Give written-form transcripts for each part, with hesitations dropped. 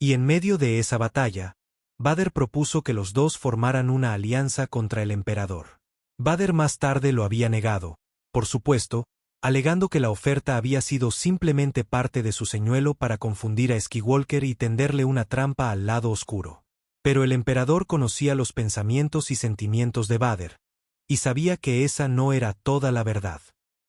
Y en medio de esa batalla, Vader propuso que los dos formaran una alianza contra el emperador. Vader más tarde lo había negado, por supuesto, alegando que la oferta había sido simplemente parte de su señuelo para confundir a Skywalker y tenderle una trampa al lado oscuro. Pero el emperador conocía los pensamientos y sentimientos de Vader, y sabía que esa no era toda la verdad.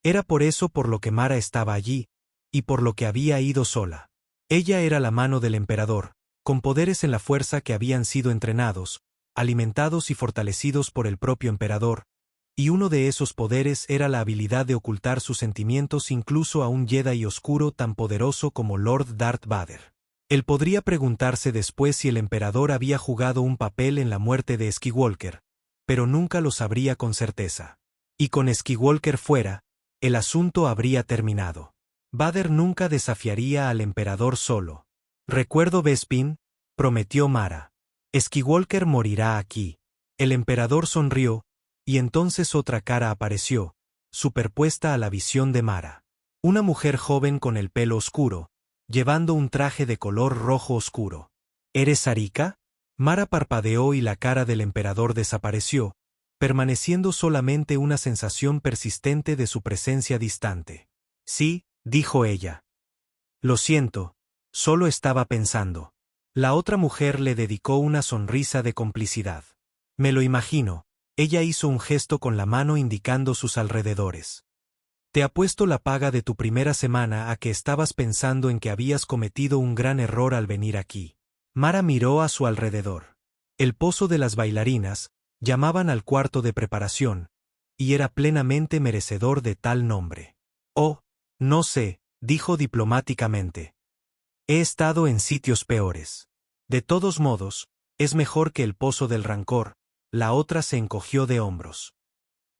Era por eso por lo que Mara estaba allí, y por lo que había ido sola. Ella era la mano del emperador, con poderes en la fuerza que habían sido entrenados, alimentados y fortalecidos por el propio emperador, y uno de esos poderes era la habilidad de ocultar sus sentimientos incluso a un Jedi oscuro tan poderoso como Lord Darth Vader. Él podría preguntarse después si el emperador había jugado un papel en la muerte de Skywalker, pero nunca lo sabría con certeza. Y con Skywalker fuera, el asunto habría terminado. Vader nunca desafiaría al emperador solo. Recuerdo Bespin, prometió Mara. Skywalker morirá aquí. El emperador sonrió, y entonces otra cara apareció, superpuesta a la visión de Mara. Una mujer joven con el pelo oscuro, llevando un traje de color rojo oscuro. ¿Eres Sarika? Mara parpadeó y la cara del emperador desapareció, permaneciendo solamente una sensación persistente de su presencia distante. Sí, dijo ella. Lo siento, solo estaba pensando. La otra mujer le dedicó una sonrisa de complicidad. Me lo imagino. Ella hizo un gesto con la mano indicando sus alrededores. Te apuesto la paga de tu primera semana a que estabas pensando en que habías cometido un gran error al venir aquí. Mara miró a su alrededor. El pozo de las bailarinas, llamaban al cuarto de preparación, y era plenamente merecedor de tal nombre. Oh, no sé, dijo diplomáticamente. He estado en sitios peores. De todos modos, es mejor que el pozo del rancor. La otra se encogió de hombros.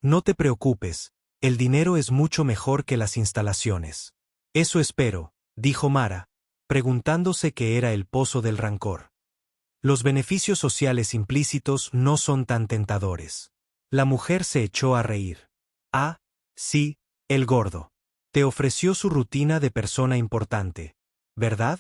No te preocupes, el dinero es mucho mejor que las instalaciones. Eso espero, dijo Mara, preguntándose qué era el pozo del rancor. Los beneficios sociales implícitos no son tan tentadores. La mujer se echó a reír. Ah, sí, el gordo. Te ofreció su rutina de persona importante, ¿verdad?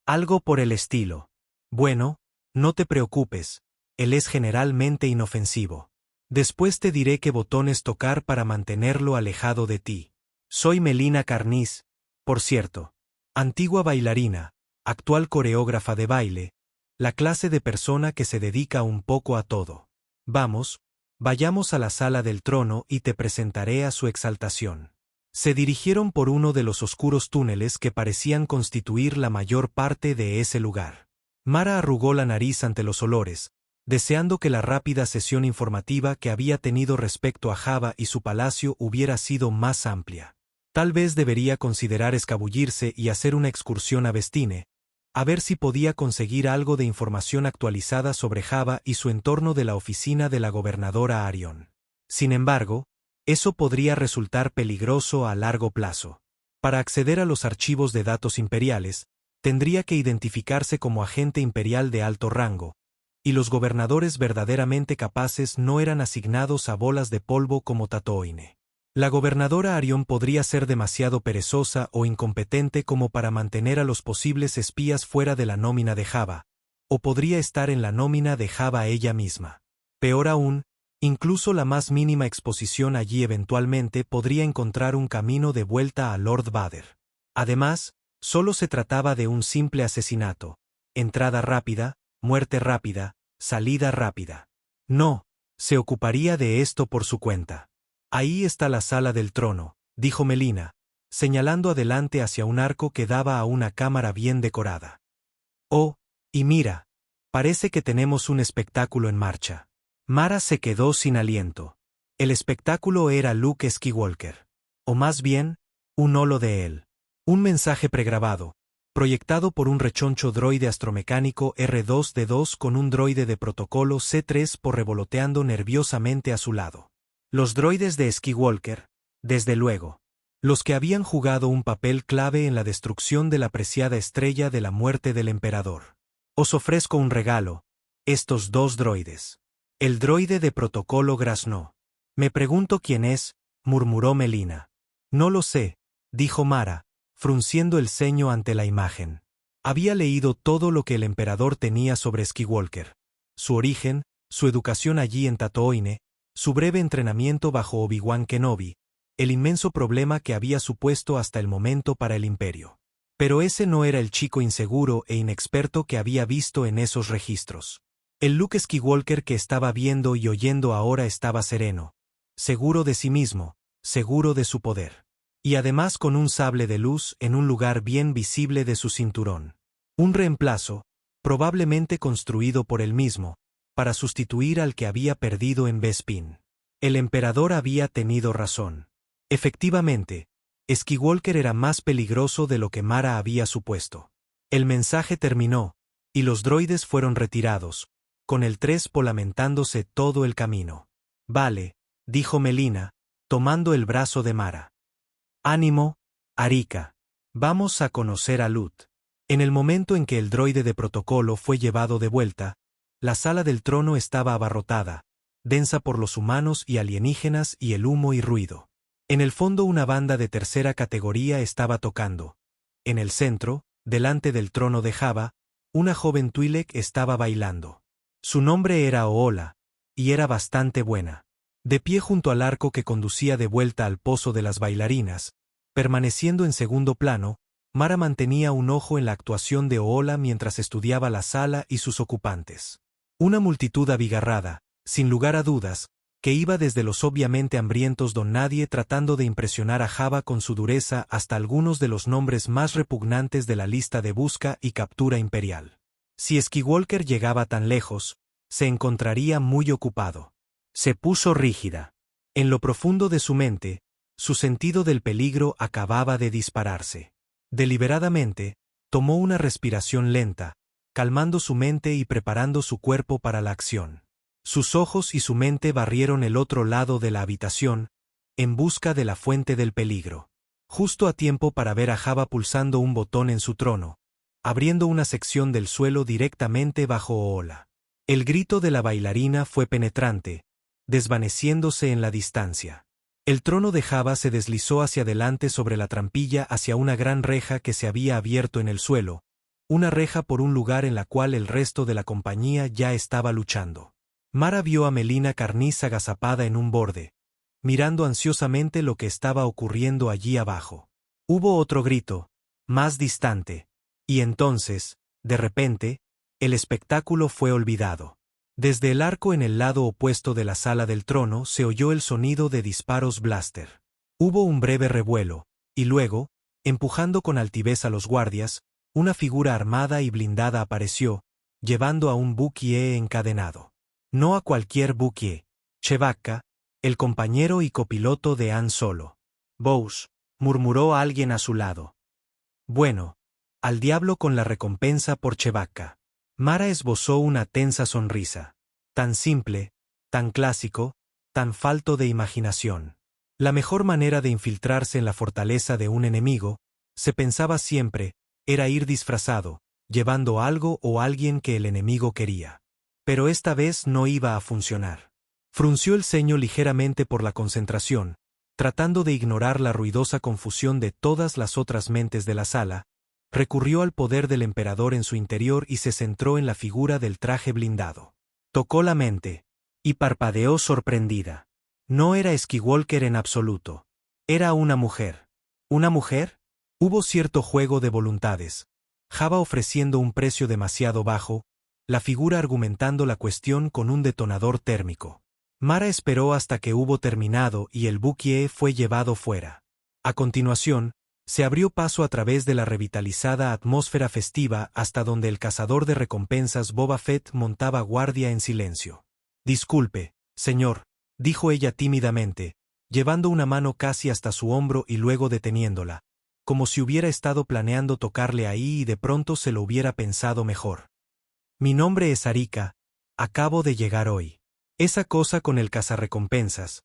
Algo por el estilo. Bueno, no te preocupes. Él es generalmente inofensivo. Después te diré qué botones tocar para mantenerlo alejado de ti. Soy Melina Carniz, por cierto. Antigua bailarina, actual coreógrafa de baile, la clase de persona que se dedica un poco a todo. Vamos, vayamos a la sala del trono y te presentaré a su exaltación. Se dirigieron por uno de los oscuros túneles que parecían constituir la mayor parte de ese lugar. Mara arrugó la nariz ante los olores, deseando que la rápida sesión informativa que había tenido respecto a Jabba y su palacio hubiera sido más amplia. Tal vez debería considerar escabullirse y hacer una excursión a Vestine, a ver si podía conseguir algo de información actualizada sobre Jabba y su entorno de la oficina de la gobernadora Arion. Sin embargo, eso podría resultar peligroso a largo plazo. Para acceder a los archivos de datos imperiales, tendría que identificarse como agente imperial de alto rango, y los gobernadores verdaderamente capaces no eran asignados a bolas de polvo como Tatooine. La gobernadora Arion podría ser demasiado perezosa o incompetente como para mantener a los posibles espías fuera de la nómina de Jabba, o podría estar en la nómina de Jabba ella misma. Peor aún, incluso la más mínima exposición allí eventualmente podría encontrar un camino de vuelta a Lord Vader. Además, solo se trataba de un simple asesinato, entrada rápida, muerte rápida, salida rápida. No, se ocuparía de esto por su cuenta. Ahí está la sala del trono, dijo Melina, señalando adelante hacia un arco que daba a una cámara bien decorada. Oh, y mira, parece que tenemos un espectáculo en marcha. Mara se quedó sin aliento. El espectáculo era Luke Skywalker. O más bien, un holo de él. Un mensaje pregrabado, proyectado por un rechoncho droide astromecánico R2D2 con un droide de protocolo C3 por revoloteando nerviosamente a su lado. Los droides de Skywalker, desde luego. Los que habían jugado un papel clave en la destrucción de la preciada estrella de la muerte del emperador. Os ofrezco un regalo, estos dos droides. El droide de protocolo graznó. Me pregunto quién es, murmuró Melina. No lo sé, dijo Mara, frunciendo el ceño ante la imagen. Había leído todo lo que el emperador tenía sobre Skywalker. Su origen, su educación allí en Tatooine, su breve entrenamiento bajo Obi-Wan Kenobi, el inmenso problema que había supuesto hasta el momento para el Imperio. Pero ese no era el chico inseguro e inexperto que había visto en esos registros. El Luke Skywalker que estaba viendo y oyendo ahora estaba sereno, seguro de sí mismo, seguro de su poder. Y además con un sable de luz en un lugar bien visible de su cinturón. Un reemplazo, probablemente construido por él mismo, para sustituir al que había perdido en Bespin. El emperador había tenido razón. Efectivamente, Skywalker era más peligroso de lo que Mara había supuesto. El mensaje terminó, y los droides fueron retirados, con el Trespo lamentándose todo el camino. Vale, dijo Melina, tomando el brazo de Mara. Ánimo, Arika. Vamos a conocer a Lut. En el momento en que el droide de protocolo fue llevado de vuelta, la sala del trono estaba abarrotada, densa por los humanos y alienígenas y el humo y ruido. En el fondo una banda de tercera categoría estaba tocando. En el centro, delante del trono de Jabba, una joven Twi'lek estaba bailando. Su nombre era Oola, y era bastante buena. De pie junto al arco que conducía de vuelta al pozo de las bailarinas, permaneciendo en segundo plano, Mara mantenía un ojo en la actuación de Oola mientras estudiaba la sala y sus ocupantes. Una multitud abigarrada, sin lugar a dudas, que iba desde los obviamente hambrientos don nadie tratando de impresionar a Jabba con su dureza hasta algunos de los nombres más repugnantes de la lista de busca y captura imperial. Si Skywalker llegaba tan lejos, se encontraría muy ocupado. Se puso rígida. En lo profundo de su mente, su sentido del peligro acababa de dispararse. Deliberadamente, tomó una respiración lenta, calmando su mente y preparando su cuerpo para la acción. Sus ojos y su mente barrieron el otro lado de la habitación, en busca de la fuente del peligro. Justo a tiempo para ver a Jabba pulsando un botón en su trono, abriendo una sección del suelo directamente bajo Oola. El grito de la bailarina fue penetrante, desvaneciéndose en la distancia. El trono de Jabba se deslizó hacia adelante sobre la trampilla hacia una gran reja que se había abierto en el suelo, una reja por un lugar en la cual el resto de la compañía ya estaba luchando. Mara vio a Melina Carniz agazapada en un borde, mirando ansiosamente lo que estaba ocurriendo allí abajo. Hubo otro grito, más distante, y entonces, de repente, el espectáculo fue olvidado. Desde el arco en el lado opuesto de la sala del trono se oyó el sonido de disparos blaster. Hubo un breve revuelo, y luego, empujando con altivez a los guardias, una figura armada y blindada apareció, llevando a un Wookiee encadenado. No a cualquier Wookiee. Chewbacca, el compañero y copiloto de Han Solo. Bose, murmuró alguien a su lado. Bueno, al diablo con la recompensa por Chewbacca. Mara esbozó una tensa sonrisa. Tan simple, tan clásico, tan falto de imaginación. La mejor manera de infiltrarse en la fortaleza de un enemigo, se pensaba siempre, era ir disfrazado, llevando algo o alguien que el enemigo quería. Pero esta vez no iba a funcionar. Frunció el ceño ligeramente por la concentración, tratando de ignorar la ruidosa confusión de todas las otras mentes de la sala, recurrió al poder del emperador en su interior y se centró en la figura del traje blindado. Tocó la mente, y parpadeó sorprendida. No era Skywalker en absoluto. Era una mujer. ¿Una mujer? Hubo cierto juego de voluntades. Jabba ofreciendo un precio demasiado bajo, la figura argumentando la cuestión con un detonador térmico. Mara esperó hasta que hubo terminado y el Wookiee fue llevado fuera. A continuación, se abrió paso a través de la revitalizada atmósfera festiva hasta donde el cazador de recompensas Boba Fett montaba guardia en silencio. Disculpe, señor, dijo ella tímidamente, llevando una mano casi hasta su hombro y luego deteniéndola, como si hubiera estado planeando tocarle ahí y de pronto se lo hubiera pensado mejor. Mi nombre es Arika, acabo de llegar hoy. Esa cosa con el cazarrecompensas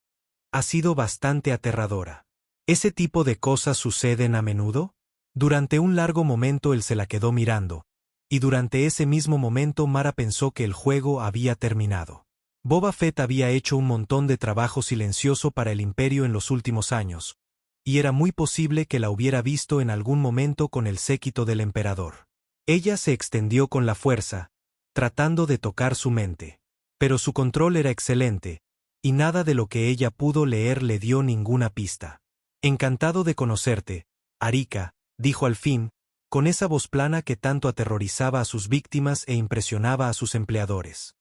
ha sido bastante aterradora. ¿Ese tipo de cosas suceden a menudo? Durante un largo momento él se la quedó mirando, y durante ese mismo momento Mara pensó que el juego había terminado. Boba Fett había hecho un montón de trabajo silencioso para el Imperio en los últimos años, y era muy posible que la hubiera visto en algún momento con el séquito del emperador. Ella se extendió con la fuerza, tratando de tocar su mente. Pero su control era excelente, y nada de lo que ella pudo leer le dio ninguna pista. Encantado de conocerte, Arika, dijo al fin, con esa voz plana que tanto aterrorizaba a sus víctimas e impresionaba a sus empleadores.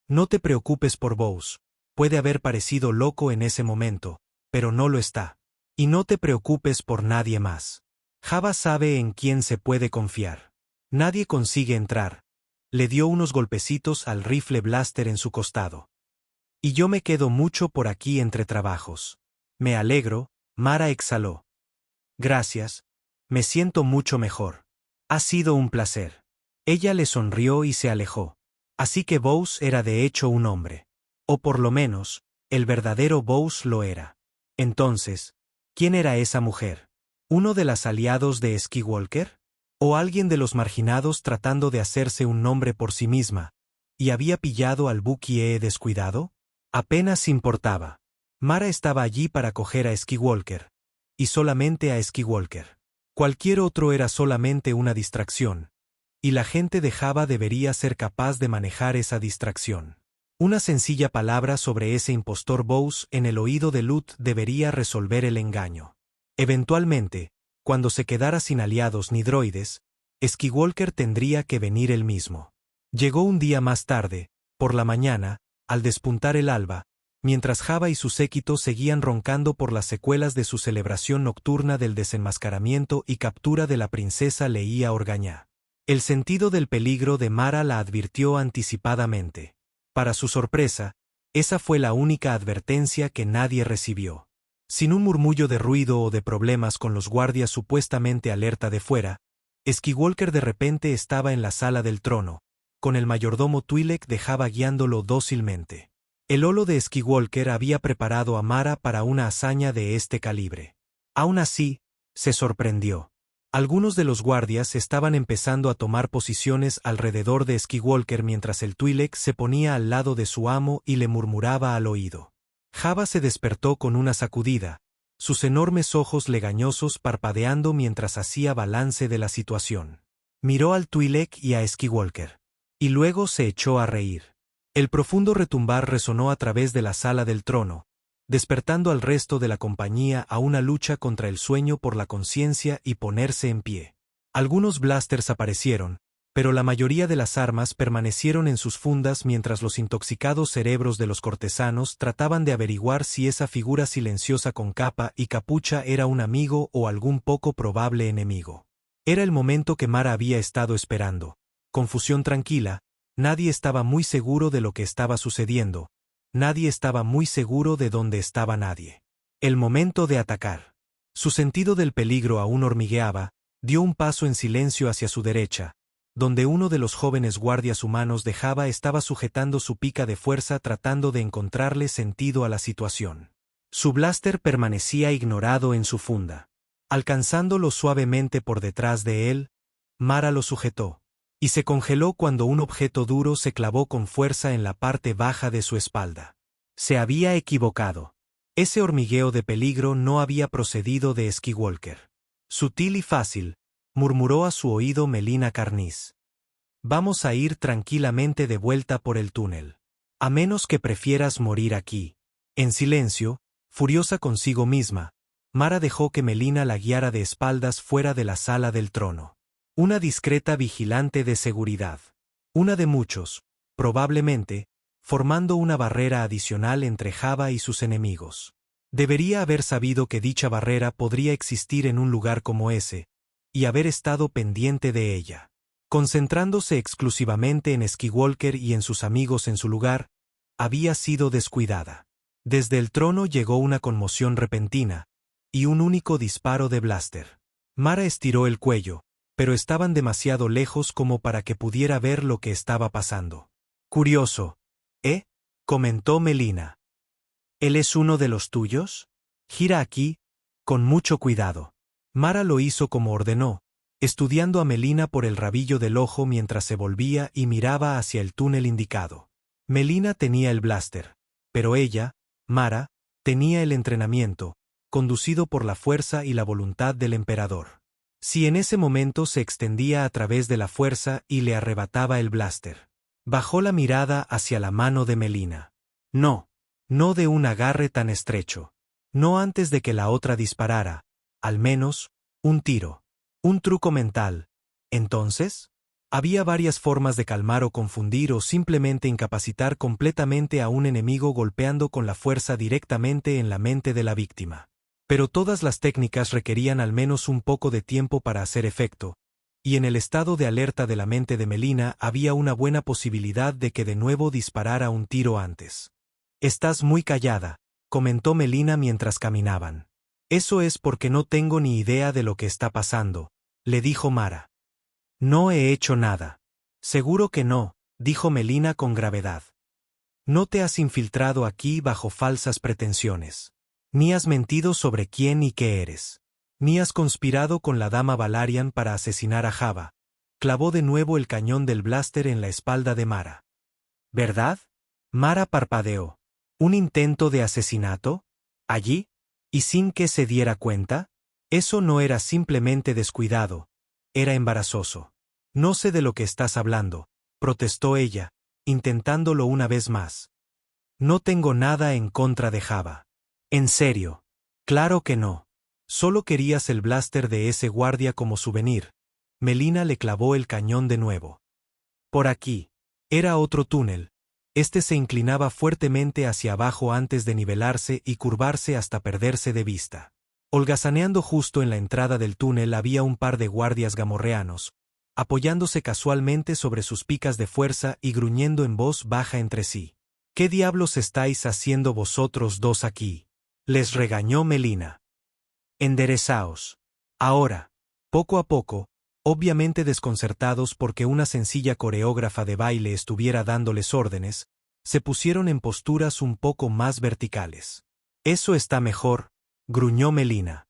No te preocupes por Bose, puede haber parecido loco en ese momento, pero no lo está. Y no te preocupes por nadie más. Java sabe en quién se puede confiar. Nadie consigue entrar. Le dio unos golpecitos al rifle blaster en su costado. Y yo me quedo mucho por aquí entre trabajos. Me alegro, Mara exhaló. Gracias, me siento mucho mejor. Ha sido un placer. Ella le sonrió y se alejó. Así que Bose era de hecho un hombre. O por lo menos, el verdadero Bose lo era. Entonces, ¿quién era esa mujer? ¿Uno de los aliados de Skywalker? ¿O alguien de los marginados tratando de hacerse un nombre por sí misma, y había pillado al Bukie descuidado? Apenas importaba. Mara estaba allí para coger a Skywalker. Y solamente a Skywalker. Cualquier otro era solamente una distracción. Y la gente de Java debería ser capaz de manejar esa distracción. Una sencilla palabra sobre ese impostor Bose en el oído de Lut debería resolver el engaño. Eventualmente, cuando se quedara sin aliados ni droides, Skywalker tendría que venir él mismo. Llegó un día más tarde, por la mañana, al despuntar el alba, mientras Java y su séquito seguían roncando por las secuelas de su celebración nocturna del desenmascaramiento y captura de la princesa Leia Organa. El sentido del peligro de Mara la advirtió anticipadamente. Para su sorpresa, esa fue la única advertencia que nadie recibió. Sin un murmullo de ruido o de problemas con los guardias supuestamente alerta de fuera, Skywalker de repente estaba en la sala del trono, con el mayordomo Twi'lek de Java guiándolo dócilmente. El holo de Skywalker había preparado a Mara para una hazaña de este calibre. Aún así, se sorprendió. Algunos de los guardias estaban empezando a tomar posiciones alrededor de Skywalker mientras el Twi'lek se ponía al lado de su amo y le murmuraba al oído. Java se despertó con una sacudida, sus enormes ojos legañosos parpadeando mientras hacía balance de la situación. Miró al Twi'lek y a Skywalker. Y luego se echó a reír. El profundo retumbar resonó a través de la sala del trono, despertando al resto de la compañía a una lucha contra el sueño por la conciencia y ponerse en pie. Algunos blasters aparecieron, pero la mayoría de las armas permanecieron en sus fundas mientras los intoxicados cerebros de los cortesanos trataban de averiguar si esa figura silenciosa con capa y capucha era un amigo o algún poco probable enemigo. Era el momento que Mara había estado esperando. Confusión tranquila, nadie estaba muy seguro de lo que estaba sucediendo, nadie estaba muy seguro de dónde estaba nadie. El momento de atacar. Su sentido del peligro aún hormigueaba, dio un paso en silencio hacia su derecha, donde uno de los jóvenes guardias humanos de Java estaba sujetando su pica de fuerza tratando de encontrarle sentido a la situación. Su blaster permanecía ignorado en su funda. Alcanzándolo suavemente por detrás de él, Mara lo sujetó, y se congeló cuando un objeto duro se clavó con fuerza en la parte baja de su espalda. Se había equivocado. Ese hormigueo de peligro no había procedido de Skywalker. Sutil y fácil, murmuró a su oído Melina Carniz. Vamos a ir tranquilamente de vuelta por el túnel. A menos que prefieras morir aquí. En silencio, furiosa consigo misma, Mara dejó que Melina la guiara de espaldas fuera de la sala del trono. Una discreta vigilante de seguridad. Una de muchos, probablemente, formando una barrera adicional entre Java y sus enemigos. Debería haber sabido que dicha barrera podría existir en un lugar como ese, y haber estado pendiente de ella. Concentrándose exclusivamente en Skywalker y en sus amigos en su lugar, había sido descuidada. Desde el trono llegó una conmoción repentina, y un único disparo de blaster. Mara estiró el cuello, pero estaban demasiado lejos como para que pudiera ver lo que estaba pasando. Curioso, ¿eh? Comentó Melina. ¿Él es uno de los tuyos? Gira aquí, con mucho cuidado. Mara lo hizo como ordenó, estudiando a Melina por el rabillo del ojo mientras se volvía y miraba hacia el túnel indicado. Melina tenía el blaster, pero ella, Mara, tenía el entrenamiento, conducido por la fuerza y la voluntad del emperador. Si en ese momento se extendía a través de la fuerza y le arrebataba el blaster. Bajó la mirada hacia la mano de Melina. No. No de un agarre tan estrecho. No antes de que la otra disparara. Al menos, un tiro. Un truco mental. ¿Entonces? Había varias formas de calmar o confundir o simplemente incapacitar completamente a un enemigo golpeando con la fuerza directamente en la mente de la víctima. Pero todas las técnicas requerían al menos un poco de tiempo para hacer efecto, y en el estado de alerta de la mente de Melina había una buena posibilidad de que de nuevo disparara un tiro antes. «Estás muy callada», comentó Melina mientras caminaban. «Eso es porque no tengo ni idea de lo que está pasando», le dijo Mara. «No he hecho nada». «Seguro que no», dijo Melina con gravedad. «No te has infiltrado aquí bajo falsas pretensiones. Ni has mentido sobre quién y qué eres. Ni has conspirado con la dama Valarian para asesinar a Java». Clavó de nuevo el cañón del blaster en la espalda de Mara. «¿Verdad?» Mara parpadeó. ¿Un intento de asesinato? ¿Allí? ¿Y sin que se diera cuenta? Eso no era simplemente descuidado, era embarazoso. «No sé de lo que estás hablando», protestó ella, intentándolo una vez más. «No tengo nada en contra de Java». «¿En serio?» «Claro que no. Solo querías el blaster de ese guardia como souvenir». Melina le clavó el cañón de nuevo. «Por aquí». Era otro túnel. Este se inclinaba fuertemente hacia abajo antes de nivelarse y curvarse hasta perderse de vista. Holgazaneando justo en la entrada del túnel había un par de guardias gamorreanos, apoyándose casualmente sobre sus picas de fuerza y gruñendo en voz baja entre sí. «¿Qué diablos estáis haciendo vosotros dos aquí?», les regañó Melina. «Enderezaos. Ahora». Poco a poco, obviamente desconcertados porque una sencilla coreógrafa de baile estuviera dándoles órdenes, se pusieron en posturas un poco más verticales. «Eso está mejor», gruñó Melina.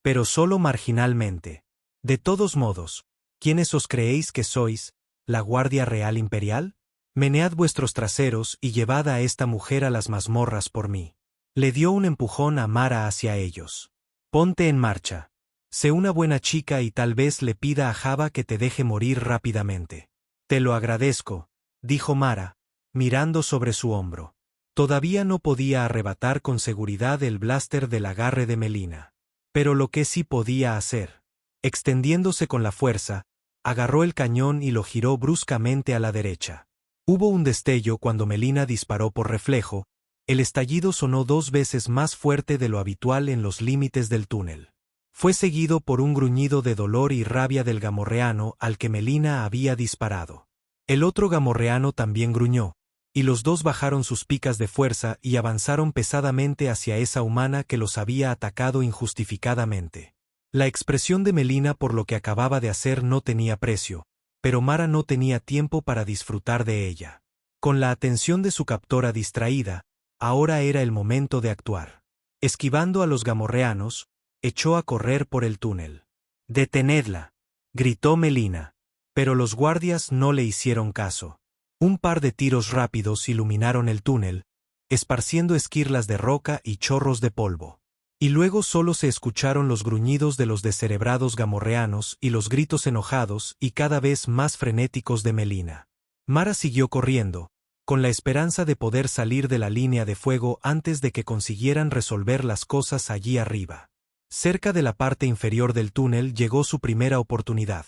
«Pero solo marginalmente. De todos modos, ¿quiénes os creéis que sois? ¿La Guardia Real Imperial? Menead vuestros traseros y llevad a esta mujer a las mazmorras por mí». Le dio un empujón a Mara hacia ellos. «Ponte en marcha. Sé una buena chica y tal vez le pida a Java que te deje morir rápidamente». «Te lo agradezco», dijo Mara, mirando sobre su hombro. Todavía no podía arrebatar con seguridad el blaster del agarre de Melina. Pero lo que sí podía hacer. Extendiéndose con la fuerza, agarró el cañón y lo giró bruscamente a la derecha. Hubo un destello cuando Melina disparó por reflejo. El estallido sonó 2 veces más fuerte de lo habitual en los límites del túnel. Fue seguido por un gruñido de dolor y rabia del gamorreano al que Melina había disparado. El otro gamorreano también gruñó, y los dos bajaron sus picas de fuerza y avanzaron pesadamente hacia esa humana que los había atacado injustificadamente. La expresión de Melina por lo que acababa de hacer no tenía precio, pero Mara no tenía tiempo para disfrutar de ella. Con la atención de su captora distraída, ahora era el momento de actuar. Esquivando a los gamorreanos, echó a correr por el túnel. «¡Detenedla!», gritó Melina. Pero los guardias no le hicieron caso. Un par de tiros rápidos iluminaron el túnel, esparciendo esquirlas de roca y chorros de polvo. Y luego solo se escucharon los gruñidos de los descerebrados gamorreanos y los gritos enojados y cada vez más frenéticos de Melina. Mara siguió corriendo, con la esperanza de poder salir de la línea de fuego antes de que consiguieran resolver las cosas allí arriba. Cerca de la parte inferior del túnel llegó su primera oportunidad.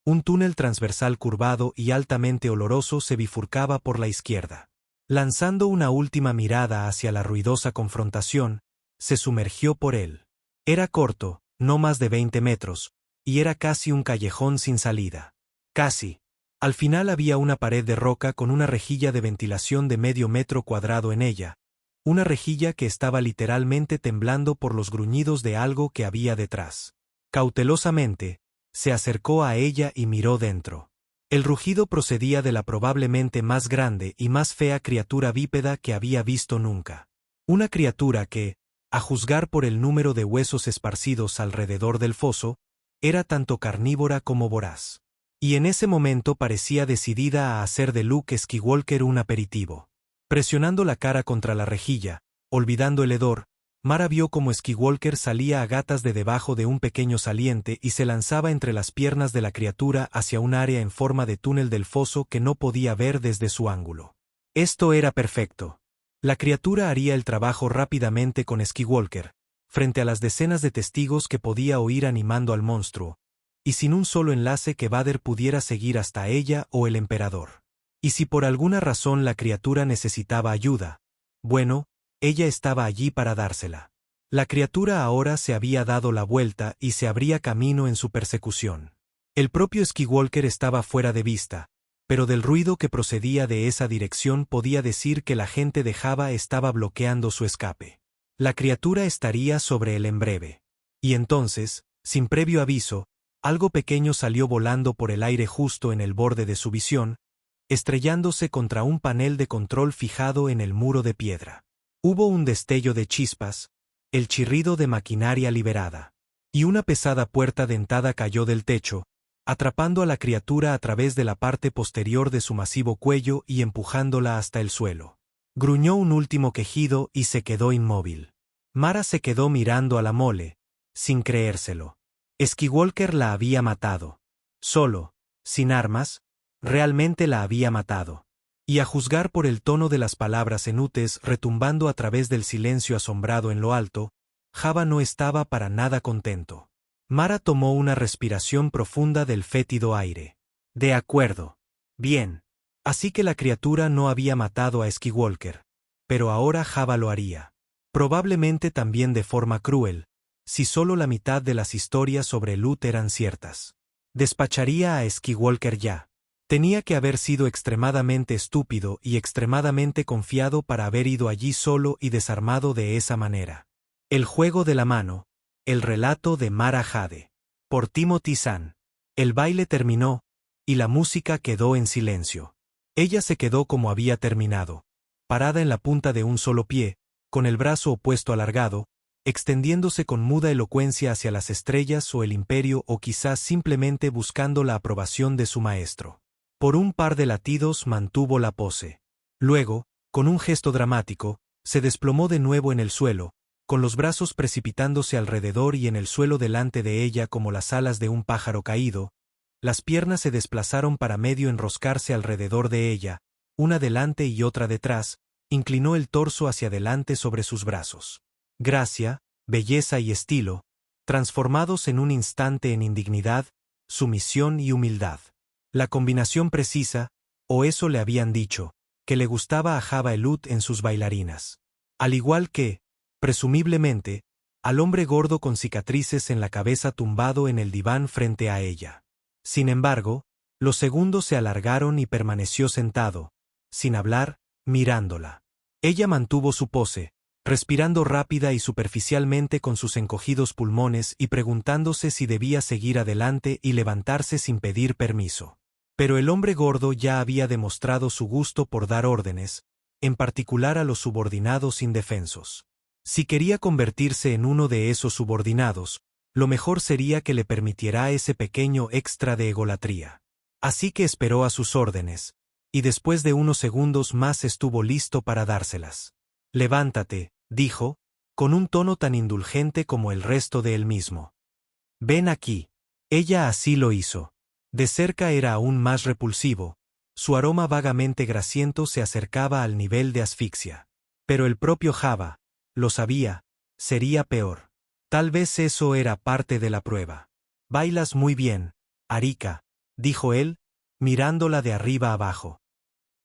Un túnel transversal curvado y altamente oloroso se bifurcaba por la izquierda. Lanzando una última mirada hacia la ruidosa confrontación, se sumergió por él. Era corto, no más de 20 metros, y era casi un callejón sin salida. Casi. Al final había una pared de roca con una rejilla de ventilación de medio metro cuadrado en ella, una rejilla que estaba literalmente temblando por los gruñidos de algo que había detrás. Cautelosamente, se acercó a ella y miró dentro. El rugido procedía de la probablemente más grande y más fea criatura bípeda que había visto nunca. Una criatura que, a juzgar por el número de huesos esparcidos alrededor del foso, era tanto carnívora como voraz. Y en ese momento parecía decidida a hacer de Luke Skywalker un aperitivo. Presionando la cara contra la rejilla, olvidando el hedor, Mara vio cómo Skywalker salía a gatas de debajo de un pequeño saliente y se lanzaba entre las piernas de la criatura hacia un área en forma de túnel del foso que no podía ver desde su ángulo. Esto era perfecto. La criatura haría el trabajo rápidamente con Skywalker, frente a las decenas de testigos que podía oír animando al monstruo, y sin un solo enlace que Vader pudiera seguir hasta ella o el emperador. Y si por alguna razón la criatura necesitaba ayuda, bueno, ella estaba allí para dársela. La criatura ahora se había dado la vuelta y se abría camino en su persecución. El propio Skywalker estaba fuera de vista, pero del ruido que procedía de esa dirección podía decir que la gente de Jabba estaba bloqueando su escape. La criatura estaría sobre él en breve. Y entonces, sin previo aviso, algo pequeño salió volando por el aire justo en el borde de su visión, estrellándose contra un panel de control fijado en el muro de piedra. Hubo un destello de chispas, el chirrido de maquinaria liberada, y una pesada puerta dentada cayó del techo, atrapando a la criatura a través de la parte posterior de su masivo cuello y empujándola hasta el suelo. Gruñó un último quejido y se quedó inmóvil. Mara se quedó mirando a la mole, sin creérselo. Skywalker la había matado. Solo, sin armas, realmente la había matado. Y a juzgar por el tono de las palabras enutes retumbando a través del silencio asombrado en lo alto, Jabba no estaba para nada contento. Mara tomó una respiración profunda del fétido aire. De acuerdo. Bien. Así que la criatura no había matado a Skywalker, pero ahora Jabba lo haría. Probablemente también de forma cruel, si solo la mitad de las historias sobre Luke eran ciertas. Despacharía a Skywalker ya. Tenía que haber sido extremadamente estúpido y extremadamente confiado para haber ido allí solo y desarmado de esa manera. El juego de la mano. El relato de Mara Jade. Por Timothy Zahn. El baile terminó, y la música quedó en silencio. Ella se quedó como había terminado, parada en la punta de un solo pie, con el brazo opuesto alargado, extendiéndose con muda elocuencia hacia las estrellas o el imperio o quizás simplemente buscando la aprobación de su maestro. Por un par de latidos mantuvo la pose. Luego, con un gesto dramático, se desplomó de nuevo en el suelo, con los brazos precipitándose alrededor y en el suelo delante de ella como las alas de un pájaro caído. Las piernas se desplazaron para medio enroscarse alrededor de ella, una delante y otra detrás, inclinó el torso hacia adelante sobre sus brazos. Gracia, belleza y estilo, transformados en un instante en indignidad, sumisión y humildad. La combinación precisa, o eso le habían dicho, que le gustaba a Jabba el Hutt en sus bailarinas. Al igual que, presumiblemente, al hombre gordo con cicatrices en la cabeza tumbado en el diván frente a ella. Sin embargo, los segundos se alargaron y permaneció sentado, sin hablar, mirándola. Ella mantuvo su pose, respirando rápida y superficialmente con sus encogidos pulmones y preguntándose si debía seguir adelante y levantarse sin pedir permiso. Pero el hombre gordo ya había demostrado su gusto por dar órdenes, en particular a los subordinados indefensos. Si quería convertirse en uno de esos subordinados, lo mejor sería que le permitiera ese pequeño extra de egolatría. Así que esperó a sus órdenes, y después de unos segundos más estuvo listo para dárselas. Levántate, dijo, con un tono tan indulgente como el resto de él mismo. Ven aquí. Ella así lo hizo. De cerca era aún más repulsivo, su aroma vagamente grasiento se acercaba al nivel de asfixia. Pero el propio Jabba, lo sabía, sería peor. Tal vez eso era parte de la prueba. Bailas muy bien, Arika, dijo él, mirándola de arriba abajo.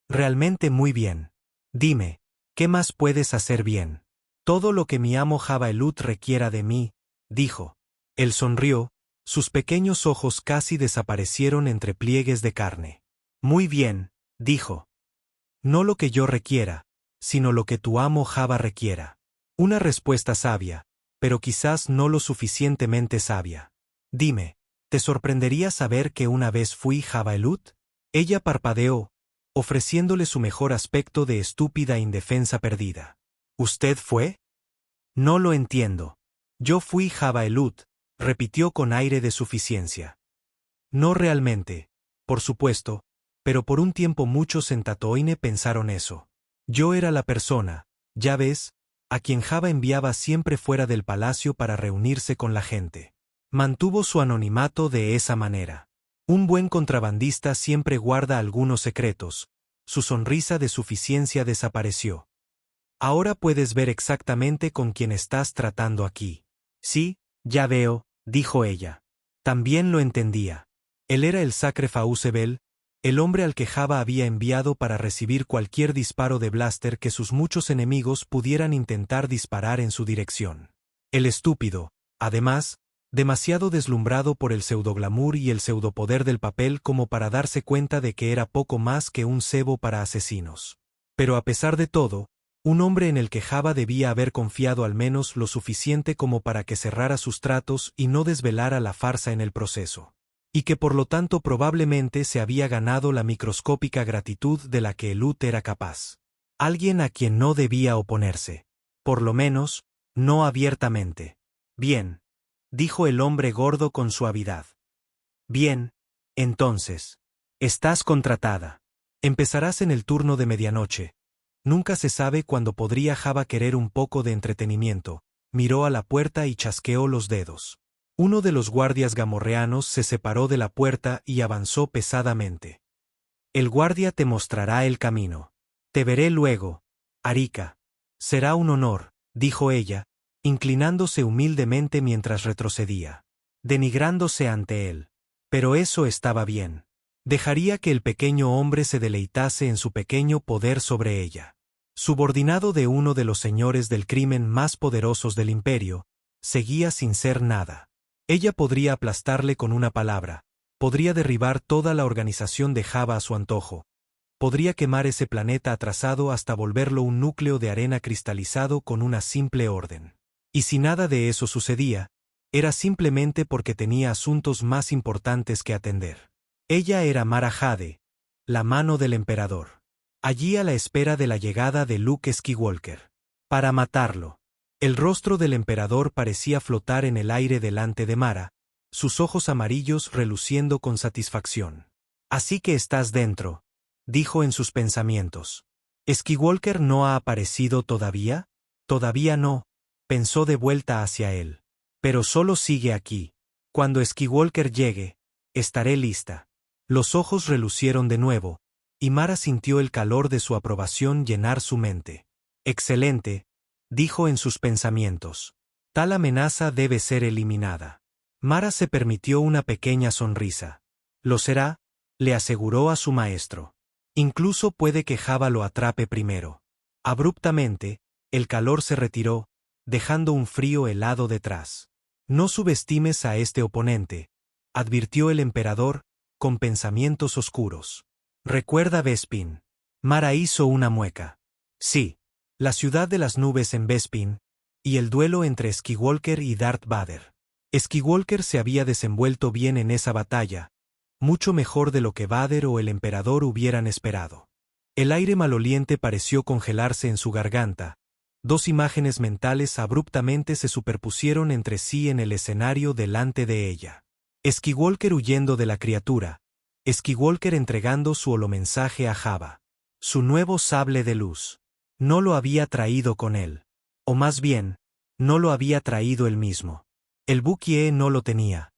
Realmente muy bien. Dime, ¿qué más puedes hacer bien? Todo lo que mi amo Jabba el Hutt requiera de mí, dijo. Él sonrió, sus pequeños ojos casi desaparecieron entre pliegues de carne. Muy bien, dijo. No lo que yo requiera, sino lo que tu amo Jabba requiera. Una respuesta sabia, pero quizás no lo suficientemente sabia. Dime, ¿te sorprendería saber que una vez fui Jabba el Hutt? Ella parpadeó, ofreciéndole su mejor aspecto de estúpida indefensa perdida. ¿Usted fue? No lo entiendo. Yo fui Jabba el Hutt, repitió con aire de suficiencia. No realmente, por supuesto, pero por un tiempo muchos en Tatooine pensaron eso. Yo era la persona, ya ves, a quien Java enviaba siempre fuera del palacio para reunirse con la gente. Mantuvo su anonimato de esa manera. Un buen contrabandista siempre guarda algunos secretos. Su sonrisa de suficiencia desapareció. Ahora puedes ver exactamente con quién estás tratando aquí. Sí, ya veo, dijo ella. También lo entendía. Él era el Sacre Fausebel, el hombre al que Java había enviado para recibir cualquier disparo de blaster que sus muchos enemigos pudieran intentar disparar en su dirección. El estúpido, además, demasiado deslumbrado por el pseudoglamour y el pseudopoder del papel como para darse cuenta de que era poco más que un cebo para asesinos. Pero a pesar de todo, un hombre en el que Java debía haber confiado al menos lo suficiente como para que cerrara sus tratos y no desvelara la farsa en el proceso. Y que por lo tanto probablemente se había ganado la microscópica gratitud de la que Elut era capaz. Alguien a quien no debía oponerse. Por lo menos, no abiertamente. Bien, dijo el hombre gordo con suavidad. Bien, entonces. Estás contratada. Empezarás en el turno de medianoche. Nunca se sabe cuándo podría Java querer un poco de entretenimiento. Miró a la puerta y chasqueó los dedos. Uno de los guardias gamorreanos se separó de la puerta y avanzó pesadamente. El guardia te mostrará el camino. Te veré luego, Arika. Será un honor, dijo ella, inclinándose humildemente mientras retrocedía, denigrándose ante él. Pero eso estaba bien. Dejaría que el pequeño hombre se deleitase en su pequeño poder sobre ella. Subordinado de uno de los señores del crimen más poderosos del imperio, seguía sin ser nada. Ella podría aplastarle con una palabra, podría derribar toda la organización de Java a su antojo, podría quemar ese planeta atrasado hasta volverlo un núcleo de arena cristalizado con una simple orden. Y si nada de eso sucedía, era simplemente porque tenía asuntos más importantes que atender. Ella era Mara Jade, la mano del emperador. Allí a la espera de la llegada de Luke Skywalker. Para matarlo. El rostro del emperador parecía flotar en el aire delante de Mara, sus ojos amarillos reluciendo con satisfacción. Así que estás dentro, dijo en sus pensamientos. ¿Skywalker no ha aparecido todavía? Todavía no, pensó de vuelta hacia él. Pero solo sigue aquí. Cuando Skywalker llegue, estaré lista. Los ojos relucieron de nuevo, y Mara sintió el calor de su aprobación llenar su mente. Excelente, dijo en sus pensamientos. Tal amenaza debe ser eliminada. Mara se permitió una pequeña sonrisa. Lo será, le aseguró a su maestro. Incluso puede que Java lo atrape primero. Abruptamente, el calor se retiró, dejando un frío helado detrás. No subestimes a este oponente, advirtió el emperador, con pensamientos oscuros. Recuerda Bespin. Mara hizo una mueca. Sí. La ciudad de las nubes en Bespin, y el duelo entre Skywalker y Darth Vader. Skywalker se había desenvuelto bien en esa batalla, mucho mejor de lo que Vader o el emperador hubieran esperado. El aire maloliente pareció congelarse en su garganta. Dos imágenes mentales abruptamente se superpusieron entre sí en el escenario delante de ella. Skywalker huyendo de la criatura, Skywalker entregando su holomensaje a Java. Su nuevo sable de luz. No lo había traído con él. O más bien, no lo había traído él mismo. El Bukie no lo tenía.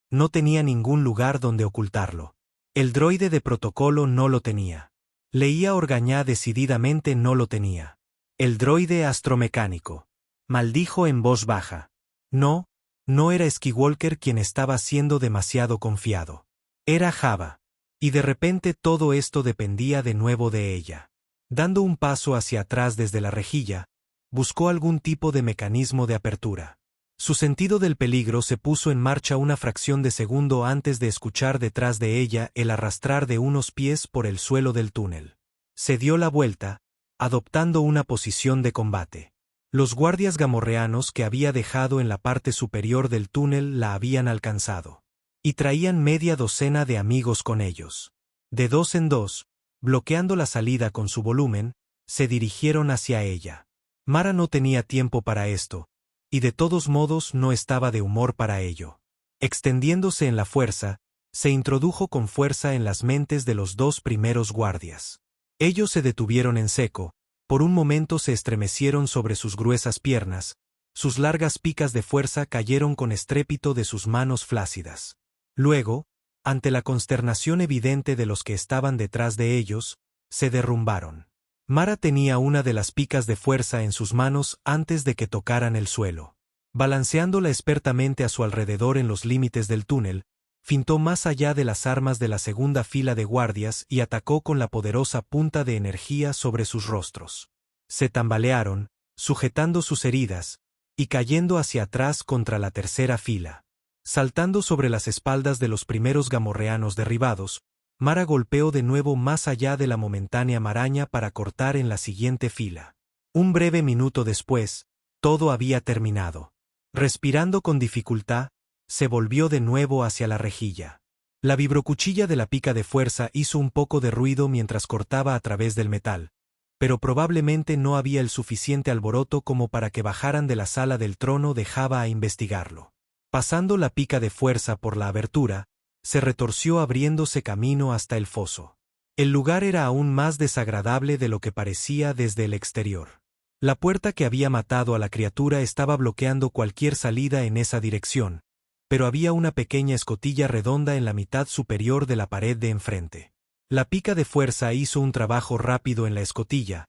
No tenía ningún lugar donde ocultarlo. El droide de protocolo no lo tenía. Leía Orgañá decididamente no lo tenía. El droide astromecánico. Maldijo en voz baja. No, no era Skywalker quien estaba siendo demasiado confiado. Era Java. Y de repente todo esto dependía de nuevo de ella. Dando un paso hacia atrás desde la rejilla, buscó algún tipo de mecanismo de apertura. Su sentido del peligro se puso en marcha una fracción de segundo antes de escuchar detrás de ella el arrastrar de unos pies por el suelo del túnel. Se dio la vuelta, adoptando una posición de combate. Los guardias gamorreanos que había dejado en la parte superior del túnel la habían alcanzado. Y traían media docena de amigos con ellos. De dos en dos, bloqueando la salida con su volumen, se dirigieron hacia ella. Mara no tenía tiempo para esto, y de todos modos no estaba de humor para ello. Extendiéndose en la fuerza, se introdujo con fuerza en las mentes de los dos primeros guardias. Ellos se detuvieron en seco, Por un momento se estremecieron sobre sus gruesas piernas, sus largas picas de fuerza cayeron con estrépito de sus manos flácidas. Luego, ante la consternación evidente de los que estaban detrás de ellos, se derrumbaron. Mara tenía una de las picas de fuerza en sus manos antes de que tocaran el suelo. Balanceándola expertamente a su alrededor en los límites del túnel, fintó más allá de las armas de la segunda fila de guardias y atacó con la poderosa punta de energía sobre sus rostros. Se tambalearon, sujetando sus heridas, y cayendo hacia atrás contra la tercera fila. Saltando sobre las espaldas de los primeros gamorreanos derribados, Mara golpeó de nuevo más allá de la momentánea maraña para cortar en la siguiente fila. Un breve minuto después, todo había terminado. Respirando con dificultad, se volvió de nuevo hacia la rejilla. La vibrocuchilla de la pica de fuerza hizo un poco de ruido mientras cortaba a través del metal, pero probablemente no había el suficiente alboroto como para que bajaran de la sala del trono de Java a investigarlo. Pasando la pica de fuerza por la abertura, se retorció abriéndose camino hasta el foso. El lugar era aún más desagradable de lo que parecía desde el exterior. La puerta que había matado a la criatura estaba bloqueando cualquier salida en esa dirección, pero había una pequeña escotilla redonda en la mitad superior de la pared de enfrente. La pica de fuerza hizo un trabajo rápido en la escotilla,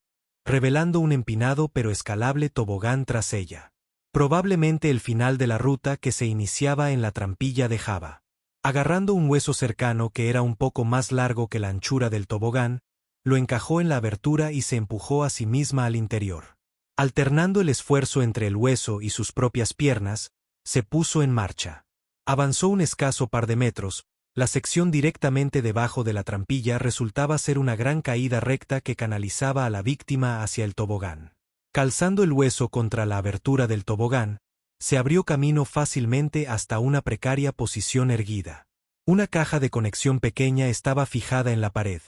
revelando un empinado pero escalable tobogán tras ella. Probablemente el final de la ruta que se iniciaba en la trampilla de Java. Agarrando un hueso cercano que era un poco más largo que la anchura del tobogán, lo encajó en la abertura y se empujó a sí misma al interior. Alternando el esfuerzo entre el hueso y sus propias piernas, se puso en marcha. Avanzó un escaso par de metros. La sección directamente debajo de la trampilla resultaba ser una gran caída recta que canalizaba a la víctima hacia el tobogán. Calzando el hueso contra la abertura del tobogán, se abrió camino fácilmente hasta una precaria posición erguida. Una caja de conexión pequeña estaba fijada en la pared.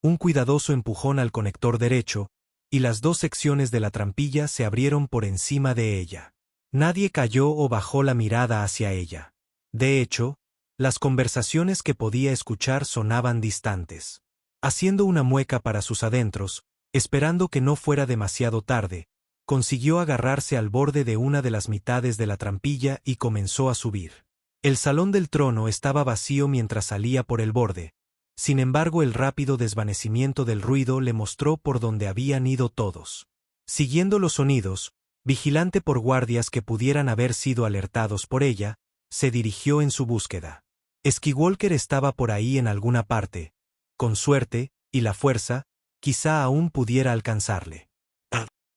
Un cuidadoso empujón al conector derecho, y las dos secciones de la trampilla se abrieron por encima de ella. Nadie cayó o bajó la mirada hacia ella. De hecho, las conversaciones que podía escuchar sonaban distantes. Haciendo una mueca para sus adentros, esperando que no fuera demasiado tarde, consiguió agarrarse al borde de una de las mitades de la trampilla y comenzó a subir. El salón del trono estaba vacío mientras salía por el borde. Sin embargo, el rápido desvanecimiento del ruido le mostró por dónde habían ido todos. Siguiendo los sonidos, vigilante por guardias que pudieran haber sido alertados por ella, se dirigió en su búsqueda. Skywalker estaba por ahí en alguna parte. Con suerte, y la fuerza, quizá aún pudiera alcanzarle.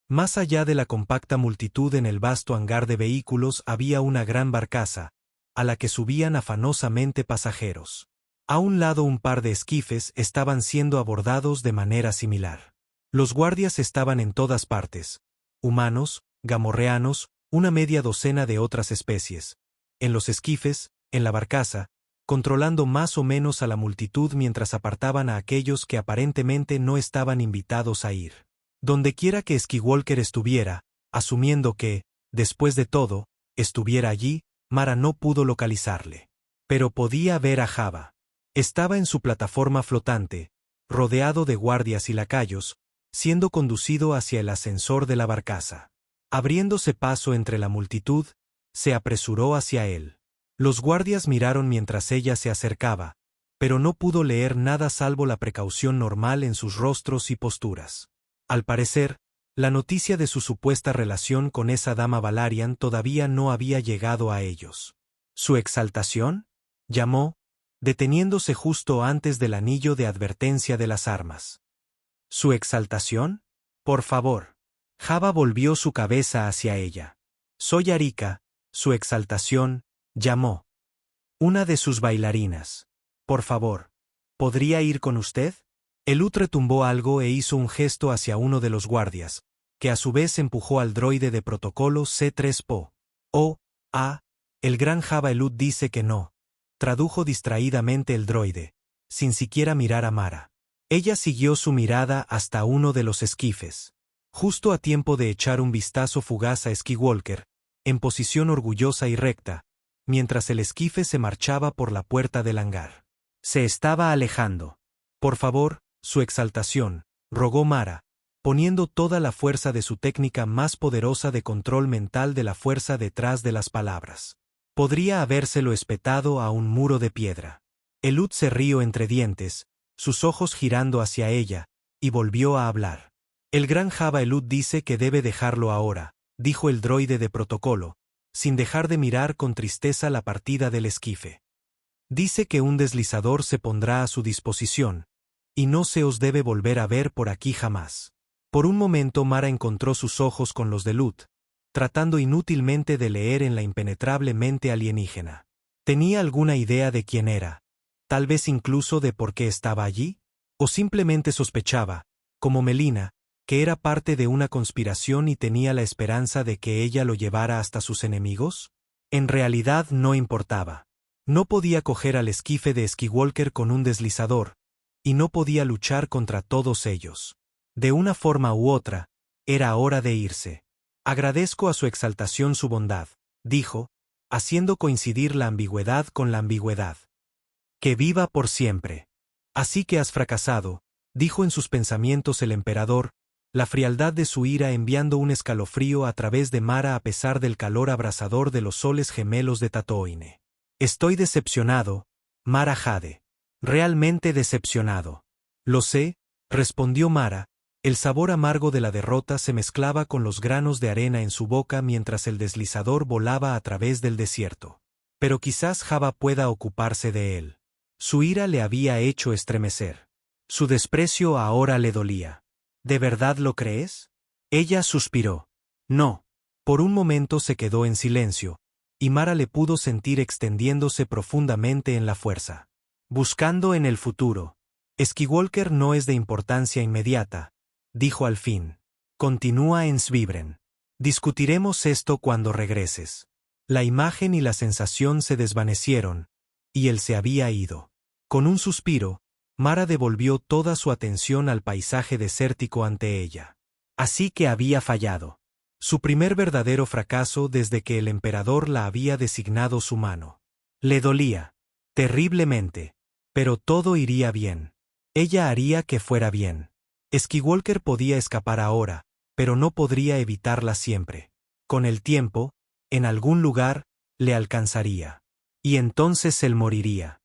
Más allá de la compacta multitud en el vasto hangar de vehículos había una gran barcaza, a la que subían afanosamente pasajeros. A un lado un par de esquifes estaban siendo abordados de manera similar. Los guardias estaban en todas partes. Humanos, gamorreanos, una media docena de otras especies. En los esquifes, en la barcaza, controlando más o menos a la multitud mientras apartaban a aquellos que aparentemente no estaban invitados a ir. Dondequiera que Skywalker estuviera, asumiendo que, después de todo, estuviera allí, Mara no pudo localizarle. Pero podía ver a Java. Estaba en su plataforma flotante, rodeado de guardias y lacayos, siendo conducido hacia el ascensor de la barcaza. Abriéndose paso entre la multitud, se apresuró hacia él. Los guardias miraron mientras ella se acercaba, pero no pudo leer nada salvo la precaución normal en sus rostros y posturas. Al parecer, la noticia de su supuesta relación con esa dama Valarian todavía no había llegado a ellos. ¿Su exaltación? Llamó, deteniéndose justo antes del anillo de advertencia de las armas. ¿Su exaltación? Por favor. Java volvió su cabeza hacia ella. Soy Arika, su exaltación, llamó. Una de sus bailarinas. Por favor, ¿podría ir con usted? Elut retumbó algo e hizo un gesto hacia uno de los guardias, que a su vez empujó al droide de protocolo C3PO. El gran Java Elut dice que no, tradujo distraídamente el droide, sin siquiera mirar a Mara. Ella siguió su mirada hasta uno de los esquifes. Justo a tiempo de echar un vistazo fugaz a Skywalker, en posición orgullosa y recta, mientras el esquife se marchaba por la puerta del hangar. Se estaba alejando. Por favor, su exaltación, rogó Mara, poniendo toda la fuerza de su técnica más poderosa de control mental de la fuerza detrás de las palabras. Podría habérselo espetado a un muro de piedra. Elut se rió entre dientes, sus ojos girando hacia ella, y volvió a hablar. El gran Java Elut dice que debe dejarlo ahora, dijo el droide de protocolo, sin dejar de mirar con tristeza la partida del esquife. Dice que un deslizador se pondrá a su disposición, y no se os debe volver a ver por aquí jamás. Por un momento Mara encontró sus ojos con los de Elut, tratando inútilmente de leer en la impenetrable mente alienígena. ¿Tenía alguna idea de quién era? ¿Tal vez incluso de por qué estaba allí? ¿O simplemente sospechaba, como Melina, que era parte de una conspiración y tenía la esperanza de que ella lo llevara hasta sus enemigos? En realidad no importaba. No podía coger al esquife de Skywalker con un deslizador, y no podía luchar contra todos ellos. De una forma u otra, era hora de irse. Agradezco a su exaltación su bondad, dijo, haciendo coincidir la ambigüedad con la ambigüedad. Que viva por siempre. Así que has fracasado, dijo en sus pensamientos el emperador, la frialdad de su ira enviando un escalofrío a través de Mara a pesar del calor abrasador de los soles gemelos de Tatooine. Estoy decepcionado, Mara Jade. Realmente decepcionado. Lo sé, respondió Mara, el sabor amargo de la derrota se mezclaba con los granos de arena en su boca mientras el deslizador volaba a través del desierto. Pero quizás Java pueda ocuparse de él. Su ira le había hecho estremecer. Su desprecio ahora le dolía. ¿De verdad lo crees? Ella suspiró. No. Por un momento se quedó en silencio, y Mara le pudo sentir extendiéndose profundamente en la fuerza. Buscando en el futuro. Skywalker no es de importancia inmediata, dijo al fin. Continúa en Svibren. Discutiremos esto cuando regreses. La imagen y la sensación se desvanecieron, y él se había ido. Con un suspiro, Mara devolvió toda su atención al paisaje desértico ante ella. Así que había fallado. Su primer verdadero fracaso desde que el emperador la había designado su mano. Le dolía. Terriblemente. Pero todo iría bien. Ella haría que fuera bien. Skywalker podía escapar ahora, pero no podría evitarla siempre. Con el tiempo, en algún lugar, le alcanzaría. Y entonces él moriría.